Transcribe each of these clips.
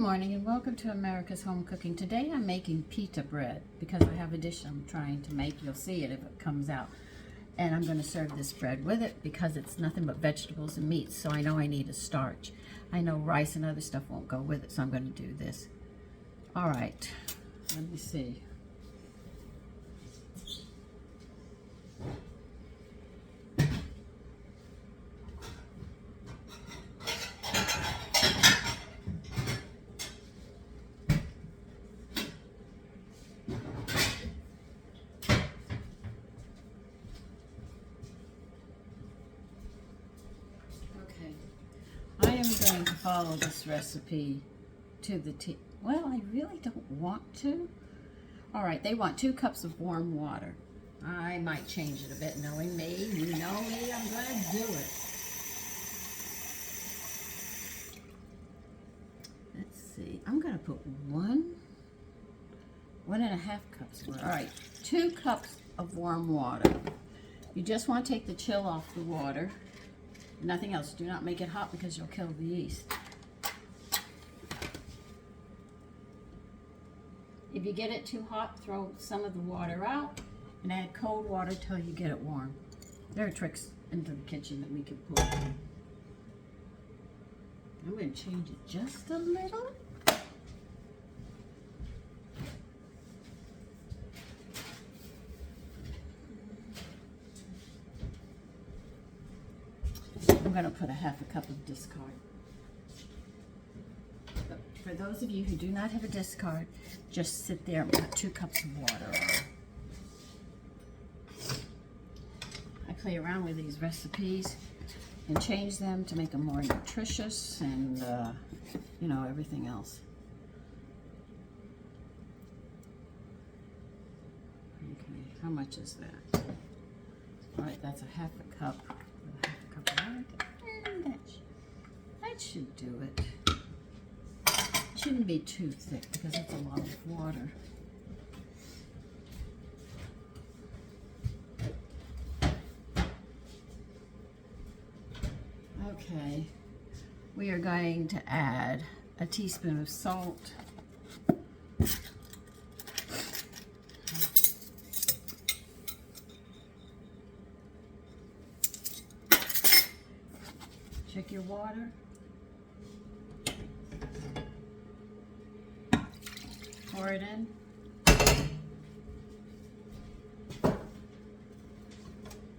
morning and welcome to America's Home Cooking. Today I'm making pita bread because I have a dish I'm trying to make. You'll see it if it comes out. And I'm going to serve this bread with it because it's nothing but vegetables and meats, so I know I need a starch. I know rice and other stuff won't go with it, so I'm going to do this. All right, let me see. I am going to follow this recipe to the T. Well, I really don't want to. All right, they want 2 cups of warm water. I might change it a bit, knowing me. You know me, I'm going to do it. Let's see. I'm going to put 1.5 cups. All right, 2 cups of warm water. You just want to take the chill off the water. Nothing else. Do not make it hot because you'll kill the yeast. If you get it too hot, throw some of the water out and add cold water till you get it warm. There are tricks into the kitchen that we can put. I'm going to change it just a little. I'm going to put 1/2 cup of discard. But for those of you who do not have a discard, just sit there and put 2 cups of water on. I play around with these recipes and change them to make them more nutritious and, you know, everything else. Okay, how much is that? All right, that's 1/2 cup. And that should do it. It shouldn't be too thick because it's a lot of water. Okay, we are going to add a teaspoon of salt. Check your water. Pour it in.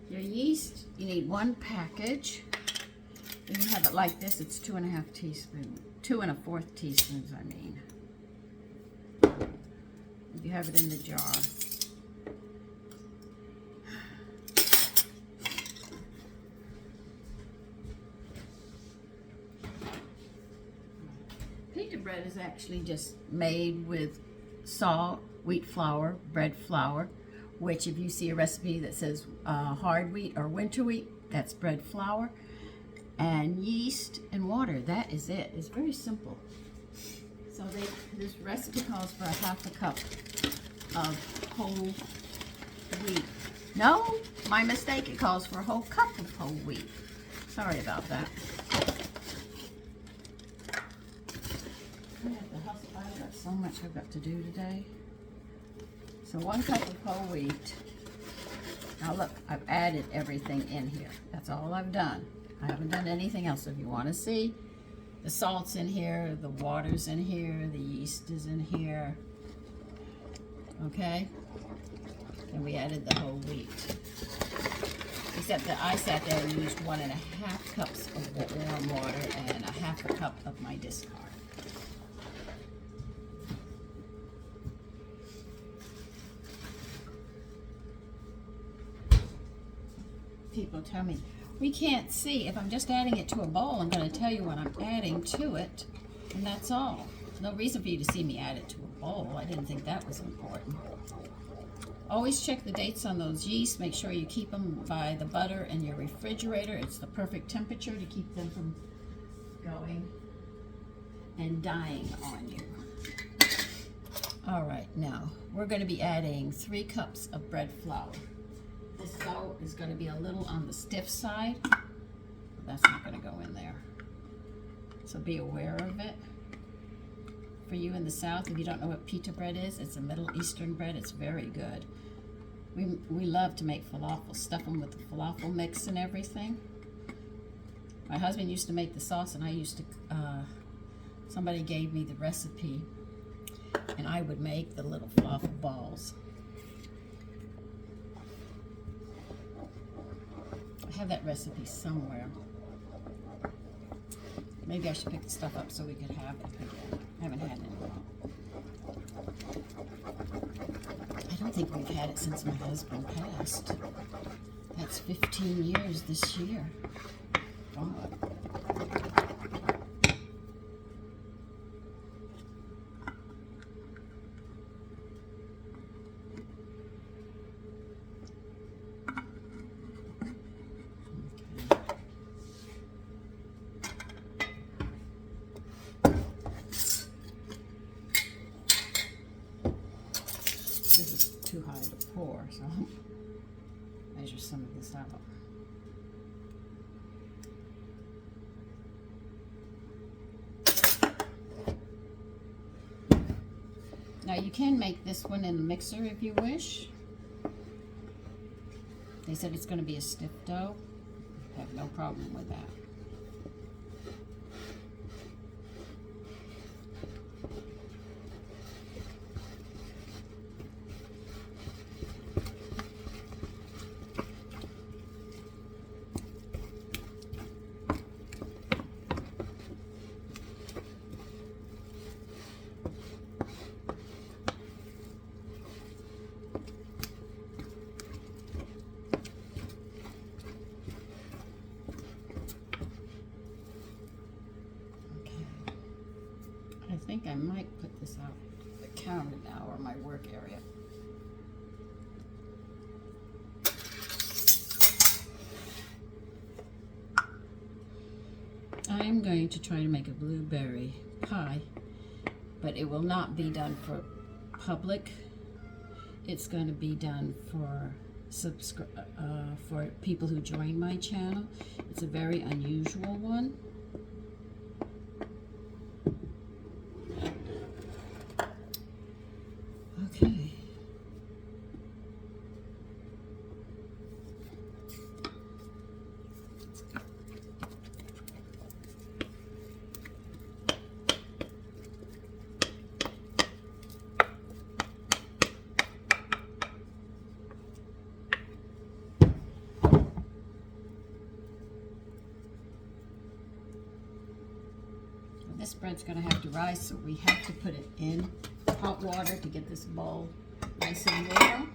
Your yeast, you need 1 package. If you have it like this, it's 2.5 teaspoons. 2 1/4 teaspoons, I mean. If you have it in the jar. Pita bread is actually just made with salt, wheat flour, bread flour, which if you see a recipe that says hard wheat or winter wheat, that's bread flour, and yeast and water. That is it. It's very simple. So this recipe calls for 1/2 cup of whole wheat. No, my mistake. It calls for a whole cup of whole wheat. Sorry about that. I've got so much I've got to do today. So 1 cup of whole wheat. Now look, I've added everything in here. That's all I've done. I haven't done anything else. If you want to see, the salt's in here, the water's in here, the yeast is in here. Okay? And we added the whole wheat. Except that I sat there and used 1.5 cups of warm water and 1/2 cup of my discard. People tell me, we can't see. If I'm just adding it to a bowl, I'm going to tell you what I'm adding to it, and that's all. No reason for you to see me add it to a bowl. I didn't think that was important. Always check the dates on those yeast. Make sure you keep them by the butter in your refrigerator. It's the perfect temperature to keep them from going and dying on you. All right, now we're going to be adding 3 cups of bread flour. This dough is going to be a little on the stiff side. That's not going to go in there. So be aware of it. for you in the South, if you don't know what pita bread is, it's a Middle Eastern bread. It's very good. We love to make falafel, stuff them with the falafel mix and everything. My husband used to make the sauce, and I used to, somebody gave me the recipe, and I would make the little falafel balls. I have that recipe somewhere. Maybe I should pick the stuff up so we could have it again. I haven't had it in a while. I don't think we've had it since my husband passed. That's 15 years this year. God. This is too high to pour, so I'll measure some of this out. Now you can make this one in the mixer if you wish. They said it's going to be a stiff dough. I have no problem with that. I think I might put this out the counter now, or my work area. I am going to try to make a blueberry pie, but it will not be done for public. It's going to be done for people who join my channel. It's a very unusual one. Okay. This bread's going to have to rise, so we have to put it in hot water to get this bowl nice and warm.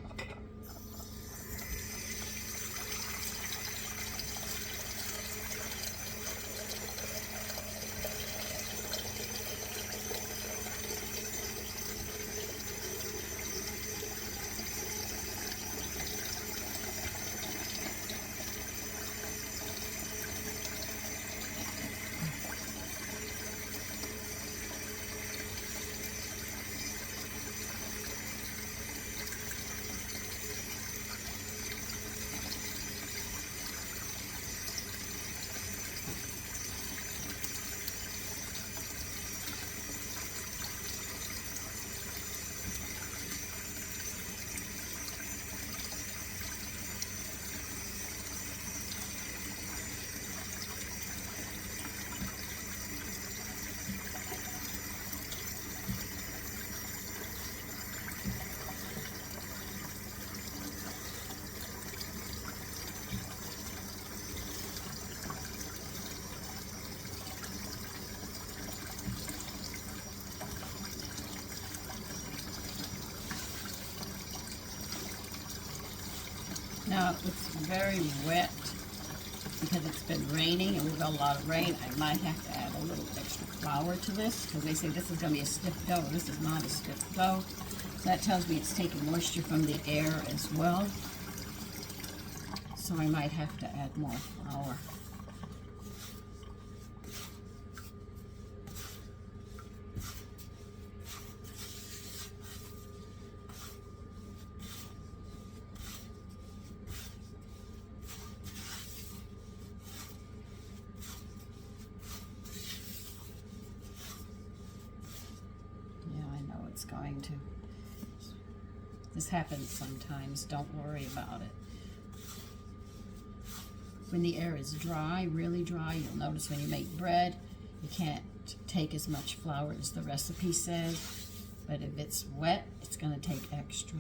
Now it's very wet because it's been raining and we've got a lot of rain. I might have to add a little extra flour to this because they say this is going to be a stiff dough. This is not a stiff dough. So that tells me it's taking moisture from the air as well. So I might have to add more flour. it's going to. This happens sometimes. Don't worry about it. When the air is dry, really dry, you'll notice when you make bread, you can't take as much flour as the recipe says. But if it's wet, it's going to take extra.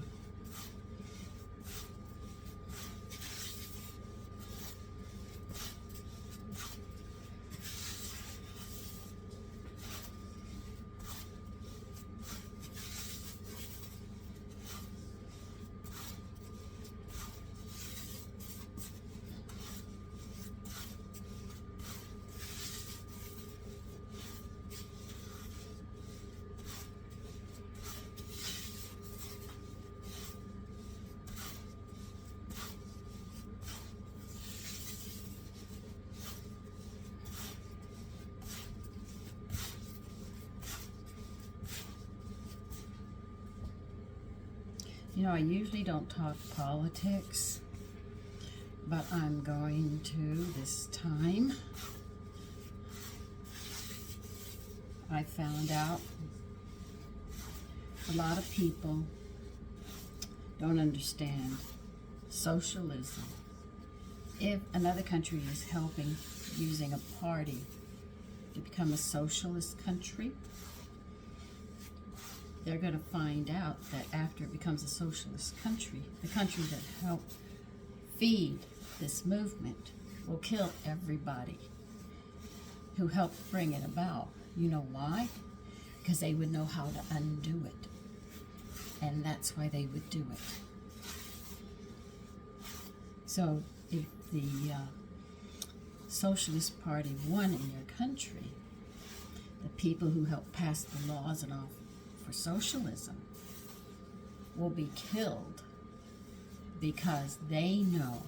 You know, I usually don't talk politics, but I'm going to this time. I found out a lot of people don't understand socialism. If another country is helping using a party to become a socialist country, they're going to find out that after it becomes a socialist country, the country that helped feed this movement will kill everybody who helped bring it about. You know why? Because they would know how to undo it. And that's why they would do it. So if the Socialist Party won in your country, the people who helped pass the laws and all for socialism will be killed because they know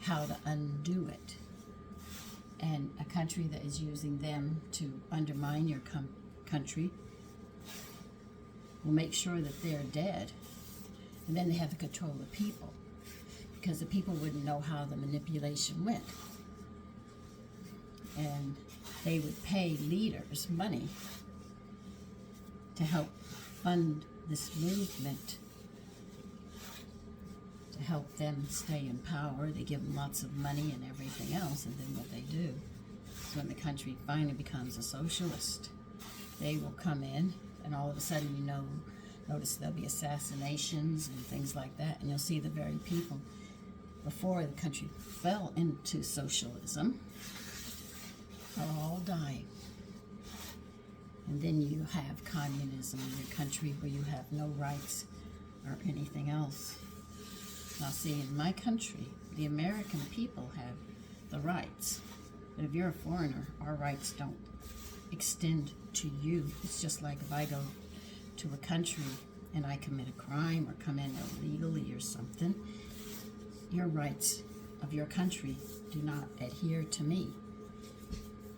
how to undo it. And a country that is using them to undermine your country will make sure that they're dead. And then they have to control the people because the people wouldn't know how the manipulation went. And they would pay leaders money to help fund this movement, to help them stay in power. They give them lots of money and everything else, and then what they do is when the country finally becomes a socialist, they will come in, and all of a sudden, you know, notice there'll be assassinations and things like that, and you'll see the very people before the country fell into socialism are all dying. And then you have communism in your country where you have no rights or anything else. Now see, in my country, the American people have the rights. But if you're a foreigner, our rights don't extend to you. It's just like if I go to a country and I commit a crime or come in illegally or something, your rights of your country do not adhere to me.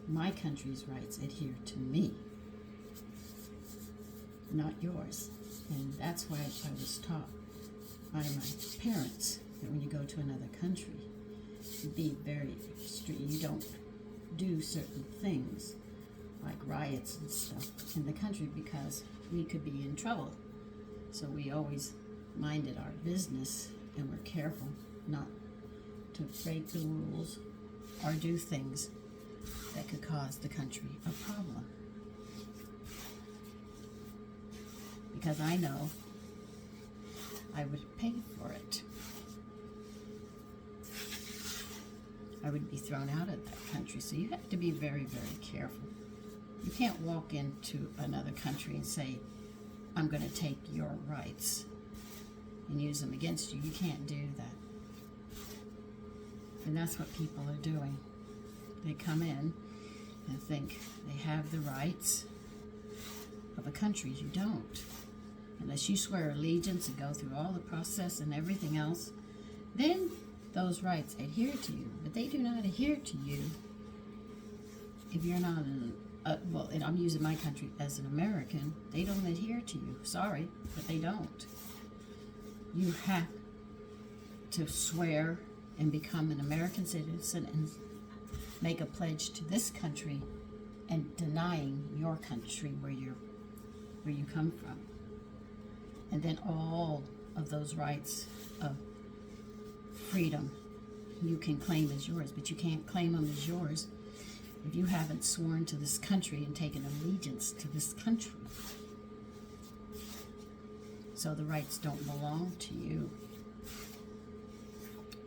My country's rights adhere to me, not yours. And that's why I was taught by my parents that when you go to another country, be very strict. You don't do certain things like riots and stuff in the country because we could be in trouble. So we always minded our business and were careful not to break the rules or do things that could cause the country a problem. Because I know I would pay for it. I would be thrown out of that country. So you have to be very, very careful. You can't walk into another country and say, I'm going to take your rights and use them against you. You can't do that. And that's what people are doing. They come in and think they have the rights of a country. You don't. Unless you swear allegiance and go through all the process and everything else, then those rights adhere to you. But they do not adhere to you if you're not well, and I'm using my country as an American. They don't adhere to you. Sorry, but they don't. You have to swear and become an American citizen and make a pledge to this country and denying your country where you're where you come from. And then all of those rights of freedom you can claim as yours, but you can't claim them as yours if you haven't sworn to this country and taken allegiance to this country. So the rights don't belong to you.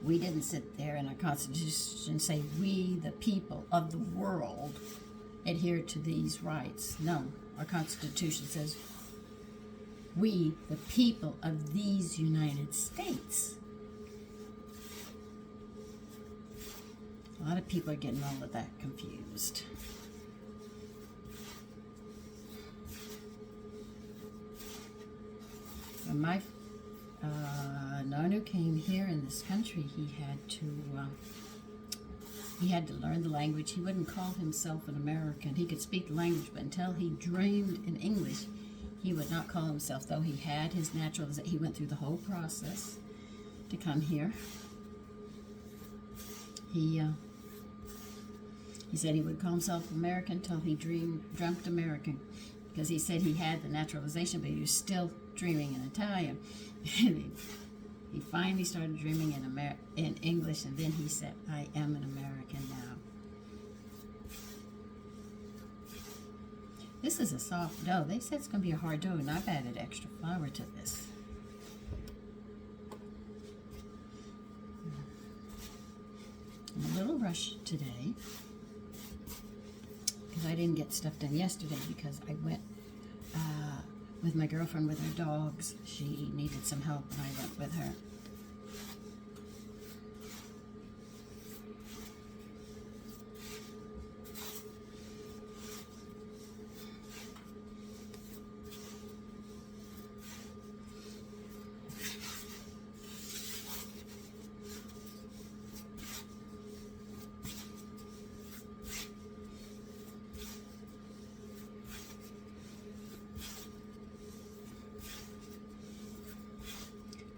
We didn't sit there in our Constitution say, we, the people of the world, adhere to these rights. No, our Constitution says, we, the people of these United States. A lot of people are getting all of that confused. When my Nanu came here in this country, he had to learn the language. He wouldn't call himself an American. He could speak the language, but until he dreamed in English, he would not call himself, though he had his naturalization. He went through the whole process to come here. He said he would call himself American until he dreamt American, because he said he had the naturalization, but he was still dreaming in Italian. He finally started dreaming in English, and then he said, I am an American now. This is a soft dough. They said it's going to be a hard dough, and I've added extra flour to this. I'm a little rushed today because I didn't get stuff done yesterday because I went with my girlfriend with her dogs. She needed some help, and I went with her.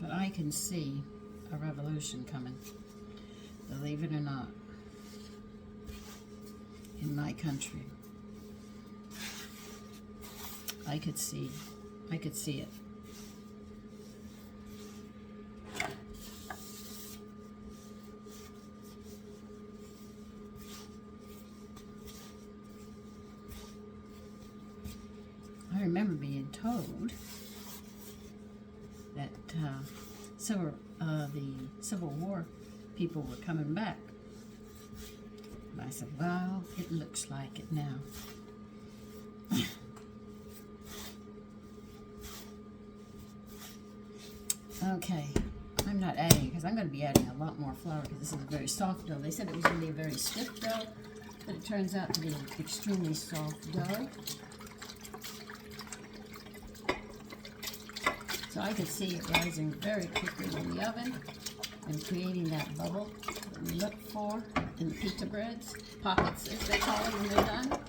But I can see a revolution coming, believe it or not, in my country. I could see it. I remember being told that the Civil War people were coming back. And I said, well, it looks like it now. Okay, I'm not adding, because I'm going to be adding a lot more flour, because this is a very soft dough. They said it was going to be a very stiff dough, but it turns out to be an extremely soft dough. So I could see it rising very quickly in the oven and creating that bubble that we look for in the pita breads, pockets as they call them when they're done.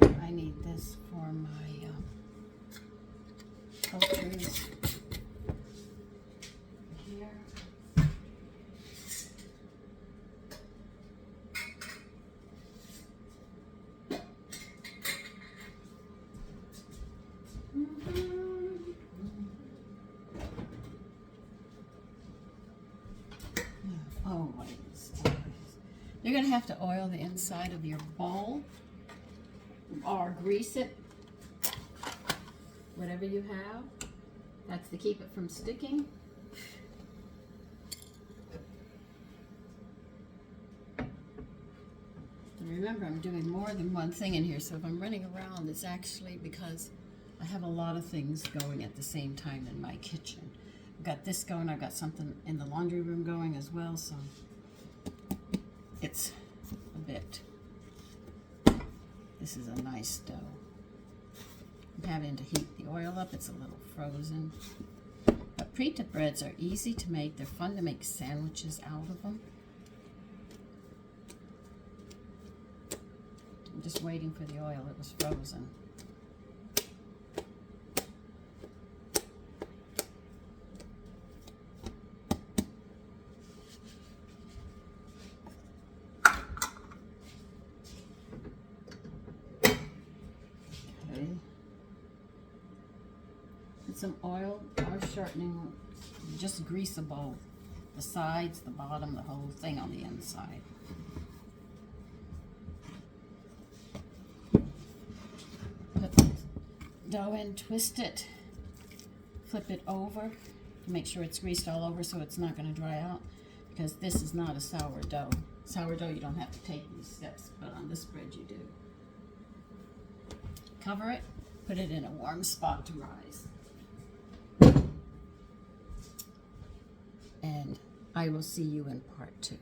Okay, I need this for my poultries here. You're going to have to oil the inside of your bowl or grease it, whatever you have. That's to keep it from sticking. And remember, I'm doing more than one thing in here, so if I'm running around, it's actually because I have a lot of things going at the same time in my kitchen. I've got this going, I've got something in the laundry room going as well, so it's a bit. This is a nice dough. I'm having to heat the oil up, it's a little frozen. But pita breads are easy to make, they're fun to make sandwiches out of them. I'm just waiting for the oil, it was frozen. Okay. Put some oil or shortening, just grease a bowl. The sides, the bottom, the whole thing on the inside. Put the dough in, twist it, flip it over to make sure it's greased all over so it's not going to dry out, because this is not a sourdough. Sourdough, you don't have to take these steps, but on this bread you do. Cover it, put it in a warm spot to rise. And I will see you in part 2.